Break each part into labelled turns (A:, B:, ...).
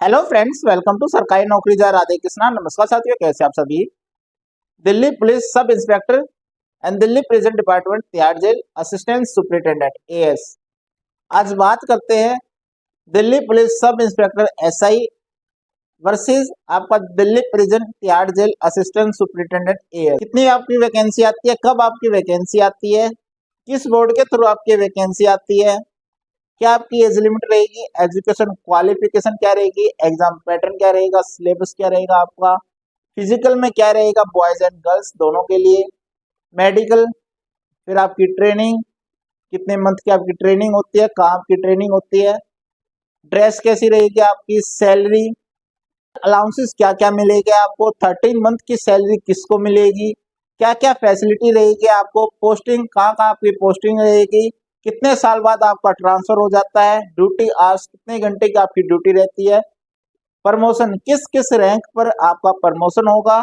A: Hello friends, welcome to सरकारी नौकरी जा राधे कृष्णा। नमस्कार साथियों, कैसे आप सभी। Delhi police sub inspector and Delhi prison department Tihar jail assistant superintendent AS. आज बात करते हैं Delhi police sub inspector SI versus आपका Delhi prison Tihar jail assistant superintendent AS. कितनी आपकी वैकेंसी आती है, कब आपकी वैकेंसी आती है, किस बोर्ड के थ्रू आपकी वैकेंसी आती है, क्या आपकी एज लिमिट रहेगी, एजुकेशन क्वालिफिकेशन क्या रहेगी, एग्जाम पैटर्न क्या रहेगा, सिलेबस क्या रहेगा आपका, फिजिकल में क्या रहेगा बॉयज एंड गर्ल्स दोनों के लिए, मेडिकल, फिर आपकी ट्रेनिंग, कितने मंथ की आपकी ट्रेनिंग होती है, कहाँ आपकी ट्रेनिंग होती है, ड्रेस कैसी रहेगी आपकी, सैलरी, अलाउंसेस क्या क्या मिलेगी आपको, 13 मंथ की सैलरी किसको मिलेगी, क्या क्या फैसिलिटी रहेगी आपको, पोस्टिंग कहाँ कहाँ आपकी पोस्टिंग रहेगी, कितने साल बाद आपका ट्रांसफर हो जाता है, ड्यूटी आवर्स कितने घंटे की आपकी ड्यूटी रहती है, प्रमोशन किस किस रैंक पर आपका प्रमोशन होगा,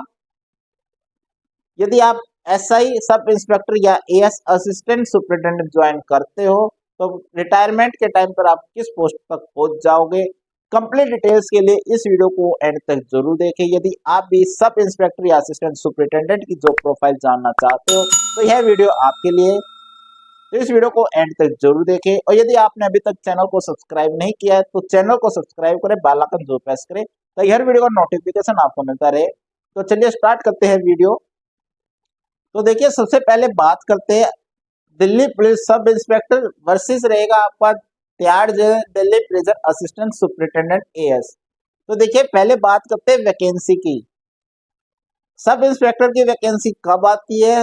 A: यदि आप एसआई सब इंस्पेक्टर या एएस असिस्टेंट सुपरिटेंडेंट ज्वाइन करते हो तो रिटायरमेंट के टाइम पर आप किस पोस्ट तक पहुंच जाओगे। कंप्लीट डिटेल्स के लिए इस वीडियो को एंड तक जरूर देखें। यदि आप भी सब इंस्पेक्टर या असिस्टेंट सुपरिटेंडेंट की जॉब प्रोफाइल जानना चाहते हो तो यह वीडियो आपके लिए, तो इस वीडियो को एंड तक जरूर देखें। और यदि आपने अभी तक चैनल को सब्सक्राइब नहीं किया है तो चैनल को सब्सक्राइब करें, बेल आइकन जरूर प्रेस करें ताकि हर वीडियो का नोटिफिकेशन आपको मिलता रहे। तो चलिए स्टार्ट करते हैं वीडियो। तो देखिए, सबसे पहले बात करते हैं Delhi police sub inspector versus रहेगा आपका Tihar jail Delhi prison assistant superintendent AS. तो देखिए, पहले बात करते हैं वैकेंसी की। सब इंस्पेक्टर की वैकेंसी कब आती है,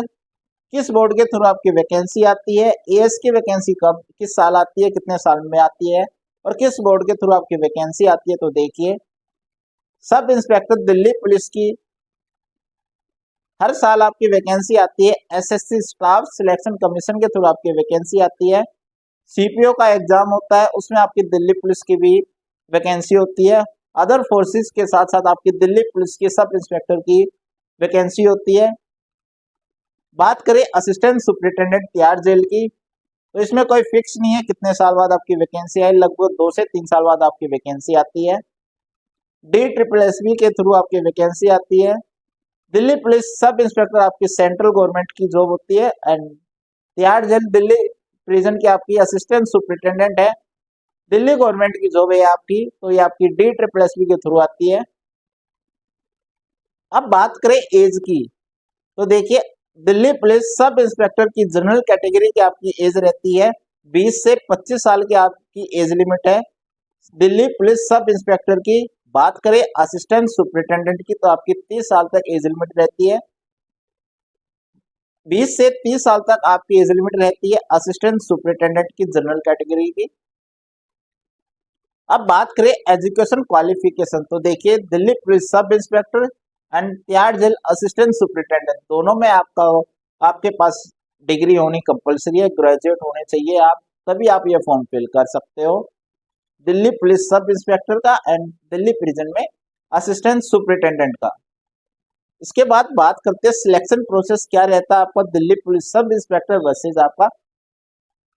A: किस बोर्ड के थ्रू आपकी वैकेंसी आती है, एएस की वैकेंसी कब किस साल आती है, कितने साल में आती है, और किस बोर्ड के थ्रू आपकी वैकेंसी आती है। तो देखिए, सब इंस्पेक्टर दिल्ली पुलिस की हर साल आपकी वैकेंसी आती है, एसएससी स्टाफ सिलेक्शन कमीशन के थ्रू आपकी वैकेंसी आती है, सीपीओ का एग्जाम होता है, उसमें आपकी दिल्ली पुलिस की भी वैकेंसी होती है, अदर फोर्सेस के साथ साथ आपकी दिल्ली पुलिस की सब इंस्पेक्टर की वैकेंसी होती है। बात करें असिस्टेंट सुपरिटेंडेंट तिहाड़ जेल की, तो इसमें कोई फिक्स नहीं है कितने साल बाद आपकी वैकेंसी आई, लगभग 2 से 3 साल बाद आपकी वैकेंसी आती है। DSSB के थ्रू आपकी वैकेंसी आती है। दिल्ली पुलिस सब इंस्पेक्टर आपकी सेंट्रल गवर्नमेंट की जॉब होती है and Tihar jail Delhi prison की आपकी असिस्टेंट सुपरिटेंडेंट है, दिल्ली गवर्नमेंट की जॉब है आपकी, तो ये आपकी DSSB के थ्रू आती है। अब बात करें एज की, तो देखिए, दिल्ली पुलिस सब इंस्पेक्टर की जनरल कैटेगरी की आपकी एज रहती है 20 से 25 साल की आपकी एज लिमिट है। दिल्ली पुलिस सब इंस्पेक्टर की बात करें असिस्टेंट सुपरिटेंडेंट की तो आपकी 30 साल तक एज लिमिट रहती है, 20 से 30 साल तक आपकी एज लिमिट रहती है असिस्टेंट सुपरिटेंडेंट की जनरल कैटेगरी की। अब बात करें एजुकेशन क्वालिफिकेशन, तो देखिए, Delhi police sub inspector and Tihar jail assistant superintendent दोनों में आपके पास डिग्री होनी कंपलसरी है, ग्रेजुएट होने चाहिए आप, तभी आप ये फॉर्म फिल कर सकते हो दिल्ली पुलिस सब इंस्पेक्टर का एंड दिल्ली प्रिजन में असिस्टेंट सुपरिटेंडेंट का। इसके बाद बात करते हैं सिलेक्शन प्रोसेस क्या रहता है आपका Delhi police sub inspector versus आपका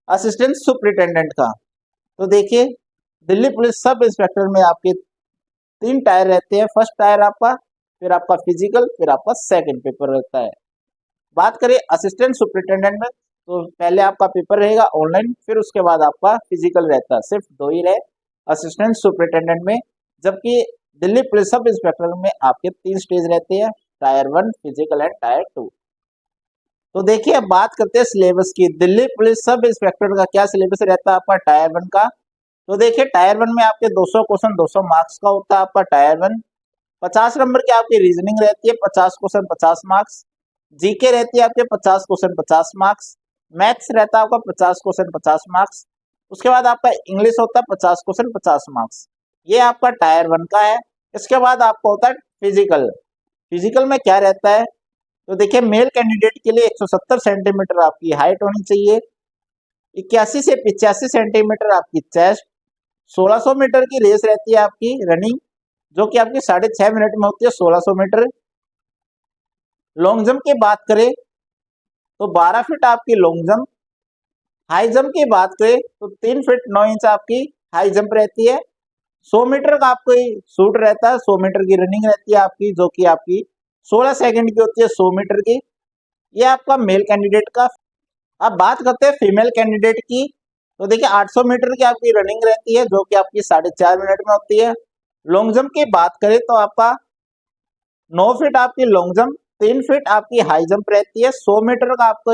A: असिस्टेंट सुपरिटेंडेंट का। तो देखिए, दिल्ली पुलिस सब इंस्पेक्टर में आपके 3 टायर रहते हैं, फर्स्ट टायर आपका, फिर आपका फिजिकल, फिर आपका सेकंड पेपर रहता है। बात करें असिस्टेंट सुपरिटेंडेंट में, तो पहले आपका पेपर रहेगा ऑनलाइन, फिर उसके बाद आपका फिजिकल रहता है, सिर्फ 2 ही रहे असिस्टेंट सुपरिटेंडेंट में, जबकि दिल्ली पुलिस सब इंस्पेक्टर में आपके 3 स्टेज रहते हैं, टायर 1, फिजिकल एंड टायर 2। तो देखिए, अब बात करते हैं सिलेबस की। दिल्ली पुलिस सब इंस्पेक्टर का क्या सिलेबस रहता है आपका टायर 1 का। तो देखिए, टायर 1 में आपके 200 क्वेश्चन 200 मार्क्स का होता है आपका टायर 1, 50 नंबर की आपकी रीजनिंग रहती है, 50 क्वेश्चन 50 मार्क्स, जीके रहती है आपके 50 क्वेश्चन 50 मार्क्स, मैथ्स रहता है आपका 50 क्वेश्चन 50 मार्क्स, उसके बाद आपका इंग्लिश होता है 50 क्वेश्चन 50 मार्क्स। ये आपका टायर 1 का है। इसके बाद आपका होता है फिजिकल। फिजिकल में क्या रहता है, तो देखिए, मेल कैंडिडेट के लिए 170 सेंटीमीटर आपकी हाइट होनी चाहिए, 81 से 85 सेंटीमीटर आपकी चेस्ट, 1600 मीटर की रेस रहती है आपकी रनिंग, जो कि आपकी 6.5 मिनट में होती है 1600 मीटर। लॉन्ग जंप की बात करें तो 12 फीट आपकी लॉन्ग जंप, हाई जंप की बात करें तो 3 फीट 9 इंच आपकी हाई जंप रहती है, 100 मीटर का आपको शूट रहता है, 100 मीटर की रनिंग रहती है आपकी, जो कि आपकी 16 सेकंड की होती है 100 मीटर की। ये आपका मेल कैंडिडेट का। अब बात करते हैं फीमेल कैंडिडेट की। तो देखिए 800 मीटर की आपकी रनिंग रहती है, जो कि आपकी 4.5 मिनट में होती है। लॉन्ग जंप की बात करें तो आपका 9 फीट आपकी लॉन्ग जंप, 3 फीट आपकी हाई जंप रहती है। 100 मीटर का आपको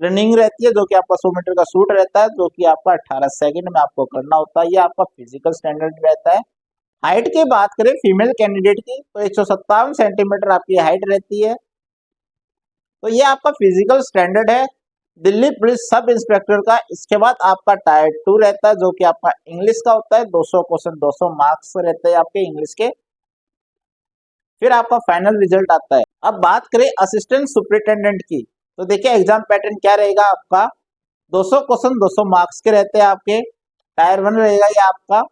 A: रनिंग रहती है, जो कि आपका 100 मीटर का शूट रहता है, जो कि आपका 18 सेकंड में आपको करना होता है। ये आपका फिजिकल स्टैंडर्ड रहता है। हाइट की बात करें फीमेल कैंडिडेट की, तो 157 सेंटीमीटर आपकी हाइट रहती है। तो ये आपका फिजिकल स्टैंडर्ड है दिल्ली पुलिस सब इंस्पेक्टर का। इसके बाद आपका टायर 2 रहता है, जो कि आपका इंग्लिश का होता है। 200 क्वेश्चन, 200 मार्क्स रहते हैं आपके इंग्लिश के। फिर आपका फाइनल रिजल्ट आता है। अब बात करें असिस्टेंट सुपरिटेंडेंट की, तो देखिए एग्जाम पैटर्न क्या रहेगा आपका। 200 क्वेश्चन 200 मार्क्स के रहते हैं आपके। टायर 1 रहेगा ये आपका,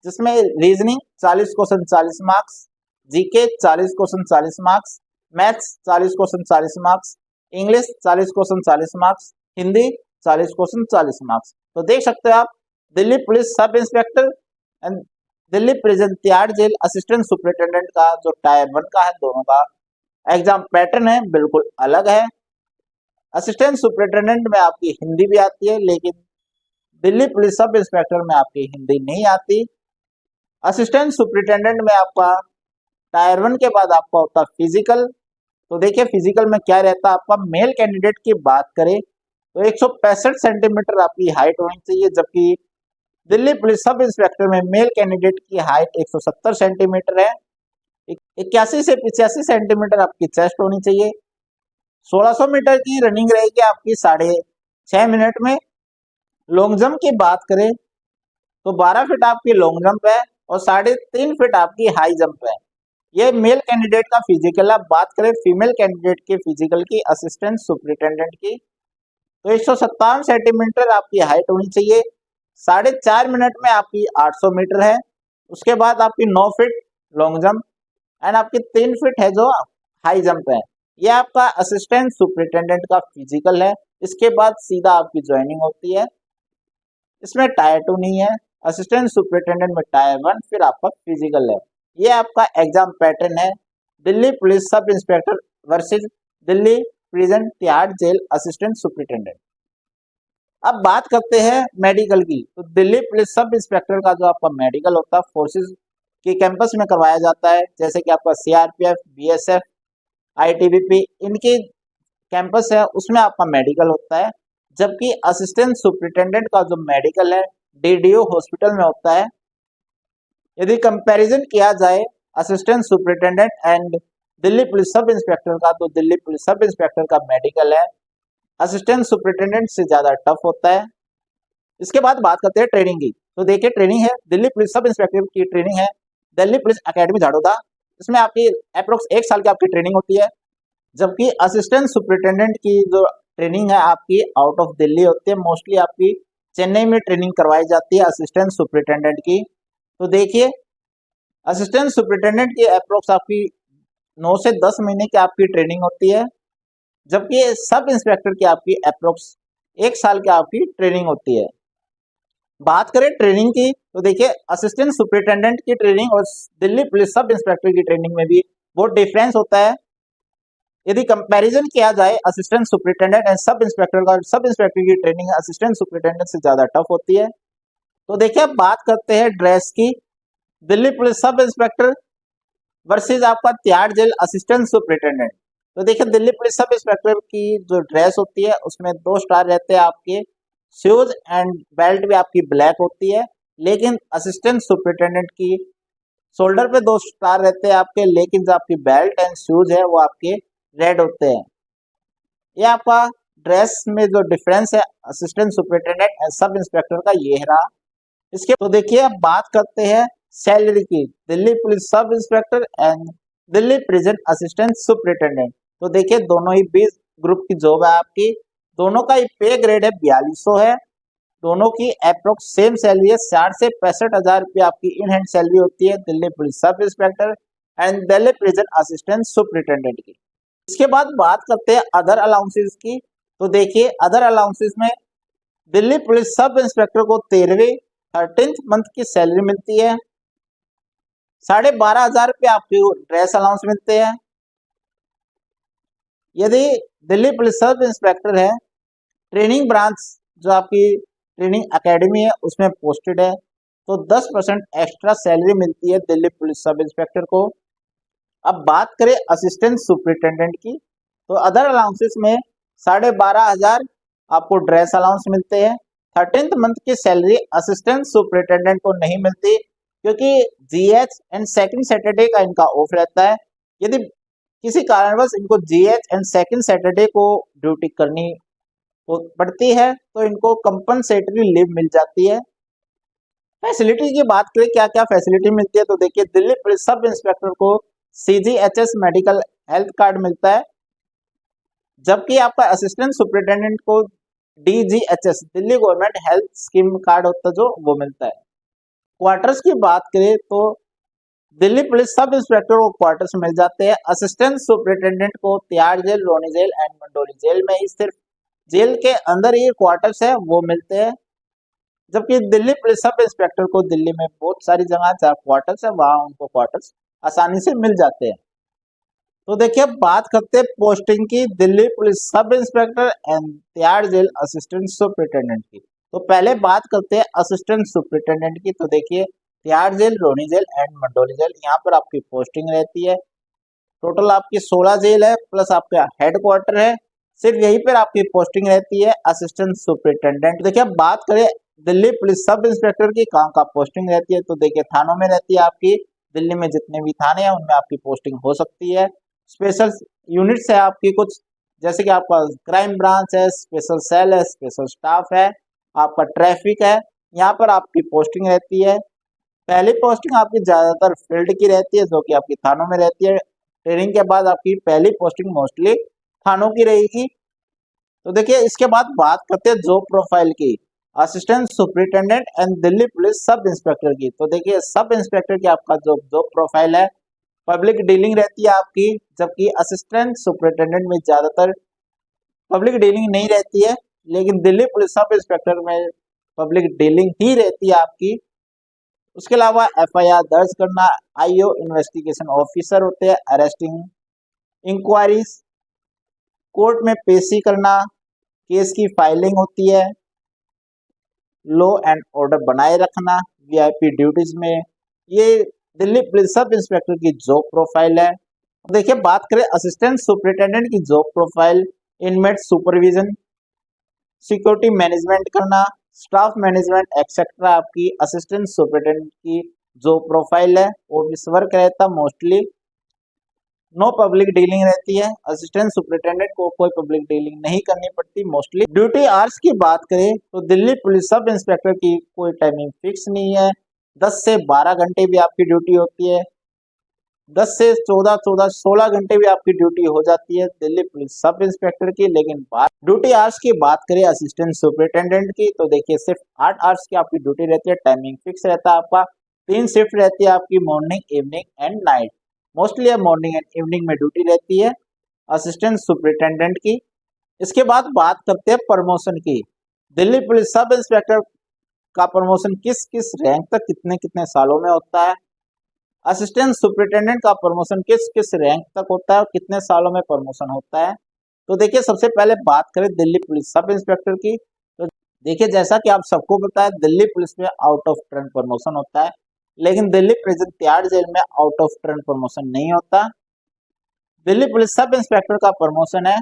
A: जिसमें reasoning 40 question 40 marks, GK 40 question 40 marks, maths 40 question 40 marks, English 40 question 40 marks, Hindi 40 question 40 marks. तो देख सकते हो आप Delhi police sub inspector and Delhi prison Tihar jail assistant superintendent का जो टायर 1 का है, दोनों का एग्जाम पैटर्न है बिल्कुल अलग है। असिस्टेंट सुपरिटेंडेंट में आपकी हिंदी भी आती है, लेकिन दिल्ली पुलिस सब इंस्पेक्टर में आपकी हिंदी नहीं आती। असिस्टेंट सुपरिटेंडेंट में आपका टायर 1 के बाद आपका होता है फिजिकल। तो देखिए फिजिकल में क्या रहता है आपका। मेल कैंडिडेट की बात करें तो 165 सेंटीमीटर आपकी हाइट होनी चाहिए, जबकि दिल्ली पुलिस सब इंस्पेक्टर में मेल कैंडिडेट की हाइट 170 सेंटीमीटर है। 81 से 85 सेंटीमीटर आपकी चेस्ट होनी चाहिए। 1600 मीटर की रनिंग रहेगी आपकी 6.5 मिनट में। लॉन्ग जंप की बात करें तो 12 फीट आपकी लॉन्ग जंप है और 3.5 फीट आपकी हाई जंप है। ये मेल कैंडिडेट का फिजिकल। आप बात करें फीमेल कैंडिडेट के फिजिकल की, असिस्टेंट सुपरिटेंडेंट की, तो 157 सेंटीमीटर आपकी हाइट होनी चाहिए। 4.5 मिनट में आपकी 800 मीटर है। उसके बाद आपकी 9 फीट लॉन्ग जंप एंड आपकी 3 फीट है जो हाई जंप है। ये आपका असिस्टेंट सुपरिटेंडेंट का फिजिकल है। इसके बाद सीधा आपकी ज्वाइनिंग होती है। इसमें टायर 2 नहीं है। असिस्टेंट सुपरिटेंडेंट में टायर 1, फिर आपका फिजिकल है। ये आपका एग्जाम पैटर्न है Delhi police sub inspector versus Delhi prison Tihar jail assistant superintendent. अब बात करते हैं मेडिकल की। तो दिल्ली पुलिस सब इंस्पेक्टर का जो आपका मेडिकल होता है फोर्सेज के कैंपस में करवाया जाता है, जैसे कि आपका सीआरपीएफ, बीएसएफ, आईटीबीपी, इनके कैंपस है, उसमें आपका मेडिकल होता है। जबकि असिस्टेंट सुपरिटेंडेंट का जो मेडिकल है डीडीओ हॉस्पिटल में होता है। यदि कंपैरिजन किया जाए assistant superintendent and Delhi police sub inspector का, तो दिल्ली पुलिस सब इंस्पेक्टर का मेडिकल है असिस्टेंट सुपरिटेंडेंट से ज्यादा टफ होता है। इसके बाद बात करते हैं ट्रेनिंग की। तो देखिए ट्रेनिंग है दिल्ली पुलिस सब इंस्पेक्टर की ट्रेनिंग है दिल्ली पुलिस एकेडमी झाड़ोदा। इसमें आपकी अप्रोक्स 1 साल की आपकी ट्रेनिंग होती है। जबकि असिस्टेंट सुपरिटेंडेंट की जो ट्रेनिंग है आपकी आउट ऑफ दिल्ली होती है। मोस्टली आपकी चेन्नई में ट्रेनिंग करवाई जाती है असिस्टेंट सुपरिटेंडेंट की। तो देखिए असिस्टेंट सुपरिटेंडेंट की अप्रोक्स आपकी 9 से 10 महीने की आपकी ट्रेनिंग होती है, जबकि सब इंस्पेक्टर की आपकी अप्रोक्स 1 साल की आपकी ट्रेनिंग होती है। बात करें ट्रेनिंग की, तो देखिए असिस्टेंट सुपरिटेंडेंट की ट्रेनिंग और दिल्ली पुलिस सब इंस्पेक्टर की ट्रेनिंग में भी बहुत डिफरेंस होता है। यदि कंपैरिजन किया जाए assistant superintendent and sub inspector का, सब इंस्पेक्टर की ट्रेनिंग असिस्टेंट सुपरिटेंडेंट से ज्यादा टफ होती है। तो देखिए अब बात करते हैं ड्रेस की। Delhi police sub inspector versus आपका तिहाड़ जेल असिस्टेंट सुपरिटेंडेंट। तो देखिए दिल्ली पुलिस सब इंस्पेक्टर की जो ड्रेस होती है उसमें 2 स्टार रहते हैं आपके। शूज एंड बेल्ट भी आपकी ब्लैक होती है, लेकिन असिस्टेंट सुपरिटेंडेंट की शोल्डर पे 2 स्टार रहते हैं आपके, लेकिन जो आपकी बेल्ट एंड शूज है वो आपके रेड होते हैं। ये आपका ड्रेस में जो डिफरेंस है assistant superintendent and sub inspector का, ये रहा। इसके तो देखिए अब बात करते हैं सैलरी की। Delhi police sub inspector and Delhi prison assistant superintendent. तो देखिए दोनों ही 20 ग्रुप की जॉब है आपकी। दोनों का पे ग्रेड है 4200 है। दोनों की अप्रोक्स सेम सैलरी है। 60 से 65,000 रुपये आपकी इन हैंड सैलरी होती है Delhi police sub inspector and Delhi prison assistant superintendent की। इसके बाद बात करते हैं अदर अलाउंसेस की। तो देखिए अदर अलाउंसेस में दिल्ली पुलिस सब इंस्पेक्टर को 13th मंथ की सैलरी मिलती है। 12,500 रुपये आपको ड्रेस अलाउंस मिलते हैं। यदि दिल्ली पुलिस सब इंस्पेक्टर है, ट्रेनिंग ब्रांच जो आपकी ट्रेनिंग एकेडमी है उसमें पोस्टेड है, तो 10% एक्स्ट्रा सैलरी मिलती है दिल्ली पुलिस सब इंस्पेक्टर को। अब बात करें असिस्टेंट सुपरिटेंडेंट की, तो अदर अलाउंसेस में 12,500 आपको ड्रेस अलाउंस मिलते हैं। 13th मंथ की सैलरी असिस्टेंट सुपरिटेंडेंट को नहीं मिलती, क्योंकि जीएच एंड सेकंड सैटरडे का इनका ऑफ रहता है। यदि किसी कारणवश इनको जीएच एंड सेकंड सैटरडे को ड्यूटी करनी पड़ती है तो इनको कंपनसेटरी लीव मिल जाती है। फैसिलिटी की बात करें क्या क्या फैसिलिटी मिलती है, तो देखिए दिल्ली पुलिस सब इंस्पेक्टर को CGHS मेडिकल हेल्थ कार्ड मिलता है, जबकि आपका असिस्टेंट सुपरिटेंडेंट को DGHS Delhi government health scheme card होता है जो वो मिलता है। क्वार्टर्स की बात करें तो दिल्ली पुलिस सब इंस्पेक्टर को क्वार्टर्स मिल जाते हैं। असिस्टेंट सुपरिटेंडेंट को Tihar jail, Rohini jail and Mandoli jail में ही सिर्फ जेल के अंदर ही क्वार्टर्स है वो मिलते हैं, जबकि दिल्ली पुलिस सब इंस्पेक्टर को दिल्ली में बहुत सारी जगह जहाँ क्वार्टर्स है वहां उनको क्वार्टर्स आसानी से मिल जाते हैं। तो देखिए बात करते हैं पोस्टिंग की Delhi police sub inspector and Tihar jail assistant superintendent की। तो पहले बात करते हैं असिस्टेंट सुपरिटेंडेंट की। तो देखिए Tihar jail, Rohini jail and Mandoli jail, यहाँ पर आपकी पोस्टिंग रहती है। टोटल आपकी 16 जेल है प्लस आपका हेडक्वार्टर है, सिर्फ यहीं पर आपकी पोस्टिंग रहती है असिस्टेंट सुपरिटेंडेंट। देखिए अब बात करें दिल्ली पुलिस सब इंस्पेक्टर की कहाँ का पोस्टिंग रहती है, तो देखिए थानों में रहती है आपकी। दिल्ली में जितने भी थाने हैं उनमें आपकी पोस्टिंग हो सकती है। स्पेशल यूनिट्स है आपकी कुछ, जैसे कि आपका क्राइम ब्रांच है, स्पेशल सेल है, स्पेशल स्टाफ है, आपका ट्रैफिक है, यहाँ पर आपकी पोस्टिंग रहती है। पहली पोस्टिंग आपकी ज्यादातर फील्ड की रहती है जो कि आपकी थानों में रहती है। ट्रेनिंग के बाद आपकी पहली पोस्टिंग मोस्टली थानों की रहेगी। तो देखिए इसके बाद बात करते हैं जॉब प्रोफाइल की, assistant superintendent and Delhi police sub inspector की। तो देखिए सब इंस्पेक्टर की आपका जो जॉब प्रोफाइल है, पब्लिक डीलिंग रहती है आपकी, जबकि असिस्टेंट सुपरिटेंडेंट में ज्यादातर पब्लिक डीलिंग नहीं रहती है, लेकिन दिल्ली पुलिस सब इंस्पेक्टर में पब्लिक डीलिंग ही रहती है आपकी। उसके अलावा FIR दर्ज करना, IO इन्वेस्टिगेशन ऑफिसर होते हैं, अरेस्टिंग इंक्वायरीज, कोर्ट में पेशी करना, केस की फाइलिंग होती है, लॉ एंड ऑर्डर बनाए रखना VIP ड्यूटीज में। ये दिल्ली पुलिस सब इंस्पेक्टर की जॉब प्रोफाइल है। देखिए बात करें असिस्टेंट सुपरिटेंडेंट की job profile, inmate supervision, security management करना, स्टाफ मैनेजमेंट एक्सेट्रा आपकी असिस्टेंट सुपरिटेंडेंट की जॉब प्रोफाइल है। ऑफिस वर्क रहता मोस्टली, नो पब्लिक डीलिंग रहती है। असिस्टेंट सुपरिटेंडेंट को कोई पब्लिक डीलिंग नहीं करनी पड़ती मोस्टली। ड्यूटी आवर्स की बात करें तो दिल्ली पुलिस सब इंस्पेक्टर की कोई टाइमिंग फिक्स नहीं है, 10 से 12 घंटे भी आपकी ड्यूटी होती है, 10 से 16 घंटे भी आपकी ड्यूटी हो जाती है दिल्ली पुलिस सब इंस्पेक्टर की। लेकिन बात ड्यूटी आवर्स की बात करें असिस्टेंट सुपरिटेंडेंट की, तो देखिए सिर्फ 8 आवर्स की आपकी ड्यूटी रहती है, टाइमिंग फिक्स रहता है आपका। 3 शिफ्ट रहती है आपकी, morning, evening and night. Mostly morning and evening में ड्यूटी रहती है असिस्टेंट सुपरिटेंडेंट की। इसके बाद बात करते हैं प्रमोशन की। दिल्ली पुलिस सब इंस्पेक्टर का प्रमोशन किस किस रैंक तक कितने कितने सालों में होता है, असिस्टेंट सुपरिटेंडेंट का प्रमोशन किस किस रैंक तक होता है और कितने सालों में प्रमोशन होता है। तो देखिए सबसे पहले बात करें दिल्ली पुलिस सब इंस्पेक्टर की, तो देखिए जैसा कि आप सबको पता है दिल्ली पुलिस में आउट ऑफ टर्न प्रमोशन होता है, लेकिन दिल्ली प्रिजन तिहाड़ जेल में आउट ऑफ टर्न प्रमोशन नहीं होता। दिल्ली पुलिस सब इंस्पेक्टर का प्रमोशन है,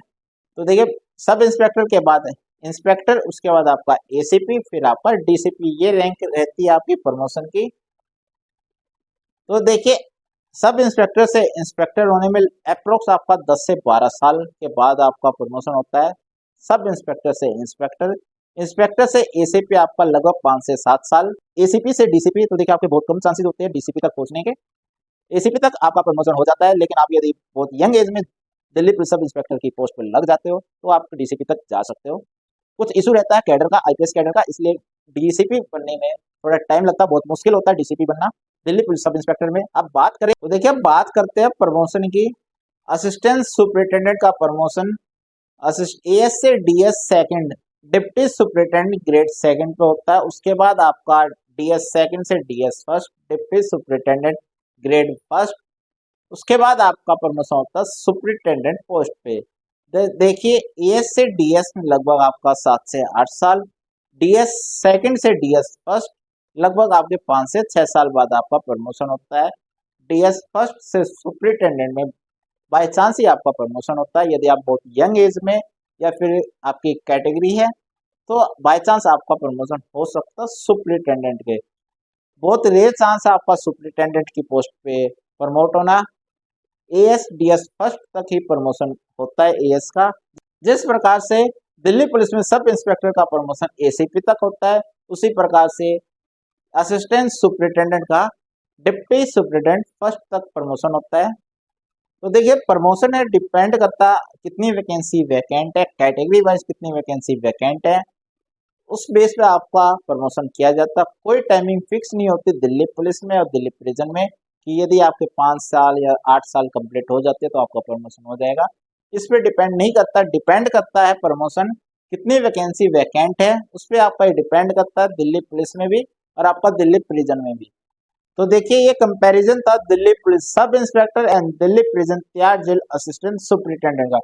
A: तो देखिए सब इंस्पेक्टर के बाद इंस्पेक्टर, उसके बाद आपका ACP, फिर आपका DCP, ये रैंक रहती है आपकी प्रमोशन की। तो देखिए सब इंस्पेक्टर से इंस्पेक्टर होने में अप्रोक्स आपका 10 से 12 साल के बाद आपका प्रमोशन होता है। सब इंस्पेक्टर से इंस्पेक्टर, इंस्पेक्टर से ACP आपका लगभग 5 से 7 साल, ACP से DCP तो देखिए आपके बहुत कम चांसेस होते हैं DCP तक पहुंचने के। ACP तक आपका प्रमोशन हो जाता है, लेकिन आप यदि बहुत यंग एज में दिल्ली पुलिस सब इंस्पेक्टर की पोस्ट पर लग जाते हो तो आप DCP तक जा सकते हो। कुछ इशू रहता है कैडर का, IPS कैडर का, इसलिए DCP बनने में थोड़ा टाइम लगता है, बहुत मुश्किल होता है DCP बनना दिल्ली पुलिस सब इंस्पेक्टर में। अब बात करें तो देखिए अब बात करते हैं प्रमोशन की। असिस्टेंट सुपरिटेंडेंट का प्रमोशन AS से DS second, deputy superintendent grade second पे होता है। उसके बाद आपका DS सेकंड से DS first, deputy superintendent grade first. उसके बाद आपका प्रमोशन होता है सुपरिटेंडेंट पोस्ट पे। देखिए एएस से डीएस में लगभग आपका 7 से 8 साल, डीएस सेकंड से डीएस फर्स्ट लगभग आपके 5 से 6 साल बाद आपका प्रमोशन होता है। डीएस फर्स्ट से सुपरिटेंडेंट में बाय चांस ही आपका प्रमोशन होता है। यदि आप बहुत यंग एज में या फिर आपकी कैटेगरी है तो बाय चांस आपका प्रमोशन हो सकता है सुपरिटेंडेंट के। बहुत रेयर चांस है आपका सुपरिटेंडेंट की पोस्ट पे प्रमोट होना। एएस डीएस फर्स्ट तक ही प्रमोशन होता है एएस का। जिस प्रकार से दिल्ली पुलिस में सब इंस्पेक्टर का प्रमोशन एसीपी तक होता है, उसी प्रकार से असिस्टेंट सुपरिटेंडेंट का डिप्टी सुपरिटेंडेंट फर्स्ट तक प्रमोशन होता है। तो देखिए प्रमोशन है डिपेंड करता कितनी वैकेंसी वैकेंट है, कैटेगरी वाइज कितनी वैकेंसी वैकेंट है, उस बेस पे आपका प्रमोशन किया जाता है। कोई टाइमिंग फिक्स नहीं होती दिल्ली पुलिस में और दिल्ली प्रिजन में कि यदि आपके 5 साल या 8 साल कंप्लीट हो जाते हैं तो आपका प्रमोशन हो जाएगा। इस पे डिपेंड नहीं करता, डिपेंड करता है प्रमोशन कितनी वैकेंसी वैकेंट है उस पर आपका डिपेंड करता है दिल्ली पुलिस में भी और आपका दिल्ली प्रिजन में भी। तो देखिए ये कंपैरिजन था Delhi police sub inspector and Delhi prison Tihar jail assistant superintendent का।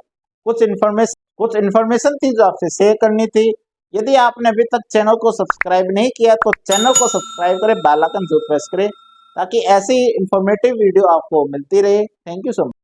A: कुछ इन्फॉर्मेशन थी जो आपसे शेयर करनी थी। यदि आपने अभी तक चैनल को सब्सक्राइब नहीं किया तो चैनल को सब्सक्राइब करें, बेल आइकन जरूर प्रेस करें ताकि ऐसी इंफॉर्मेटिव वीडियो आपको मिलती रहे। Thank you so much.